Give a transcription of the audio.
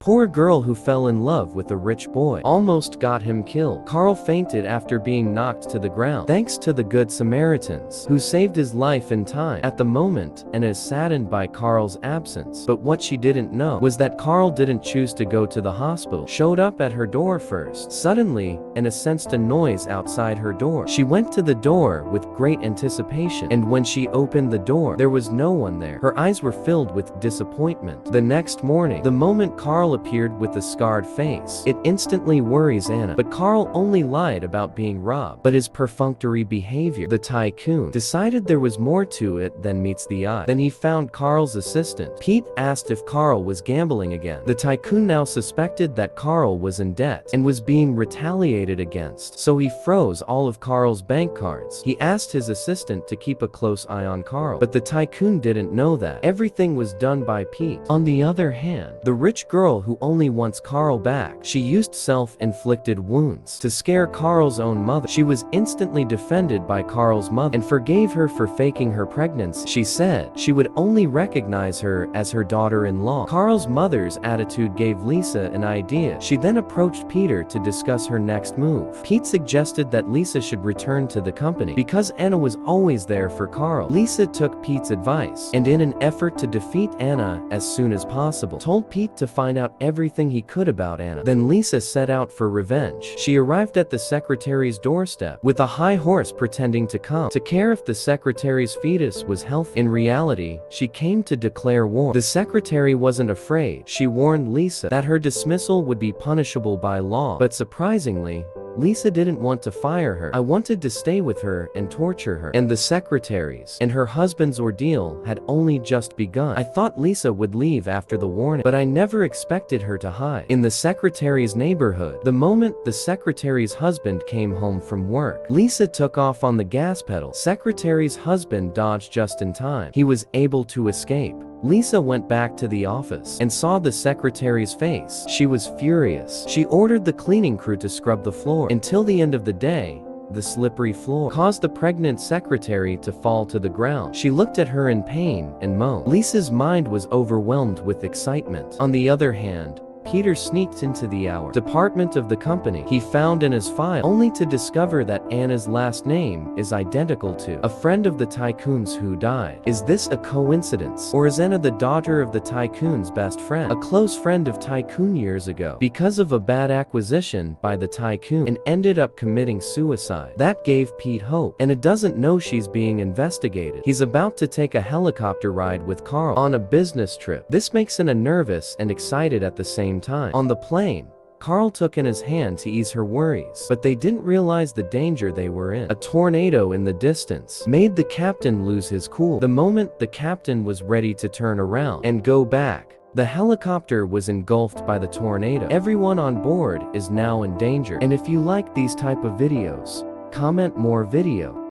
poor girl who fell in love with a rich boy almost got him killed. Carl fainted after being knocked to the ground, thanks to the Good Samaritans, who saved his life in time at the moment, and is saddened by Carl's absence. But what she didn't know was that Carl didn't choose to go to the hospital, showed up at her door first. Suddenly, Anna sensed a noise outside her door. She went to the door with great anticipation, and when she opened the door, there was no one there. Her eyes were filled with disappointment. The next morning, the moment Carl appeared with a scarred face, it instantly worries Anna. But Carl only lied about being robbed. But his perfunctory behavior, the tycoon, decided there was more to it than meets the eye. Then he found Carl's assistant. Pete asked if Carl was gambling again. The tycoon now suspected that Carl was in debt and was being retaliated against, so he froze all of Carl's bank cards. He asked his assistant to keep a close eye on Carl, but the tycoon didn't know that everything was done by Pete. On the other hand, the rich girl who only wants Carl back, she used self-inflicted wounds to scare Carl's own mother. She was instantly defended by Carl's mother and forgave her for faking her pregnancy. She said she would only recognize her as her daughter-in-law. Carl's mother's attitude gave Lisa an idea. She then approached Peter to discuss her next move. Pete suggested that Lisa should return to the company because Anna was always there for Carl. Lisa took Pete's advice and, in an effort to defeat Anna as soon as possible, told Pete to find out everything he could about Anna. Then Lisa set out for revenge. She arrived at the secretary's doorstep with a high horse pretending to come to care if the secretary's fetus was healthy. In reality, she came to declare war. The secretary wasn't afraid. She warned Lisa that her dismissal would be punishable by law, but surprisingly, Lisa didn't want to fire her. I wanted to stay with her and torture her. And the secretary's and her husband's ordeal had only just begun. I thought Lisa would leave after the warning, but I never expected her to hide in the secretary's neighborhood. The moment the secretary's husband came home from work, Lisa took off on the gas pedal. Secretary's husband dodged just in time. He was able to escape. Lisa went back to the office and saw the secretary's face. She was furious. She ordered the cleaning crew to scrub the floor. Until the end of the day, the slippery floor caused the pregnant secretary to fall to the ground. She looked at her in pain and moaned. Lisa's mind was overwhelmed with excitement. On the other hand, Peter sneaked into the department of the company. He found Anna's file, only to discover that Anna's last name is identical to a friend of the tycoon's who died. Is this a coincidence? Or is Anna the daughter of the tycoon's best friend, a close friend of Tycoon years ago, because of a bad acquisition by the tycoon, and ended up committing suicide? That gave Pete hope. Anna doesn't know she's being investigated. He's about to take a helicopter ride with Carl on a business trip. This makes Anna nervous and excited at the same time. On the plane, Carl took Anna's hand to ease her worries, but they didn't realize the danger they were in. A tornado in the distance made the captain lose his cool. The moment the captain was ready to turn around and go back, the helicopter was engulfed by the tornado. Everyone on board is now in danger. And if you like these type of videos, comment more video.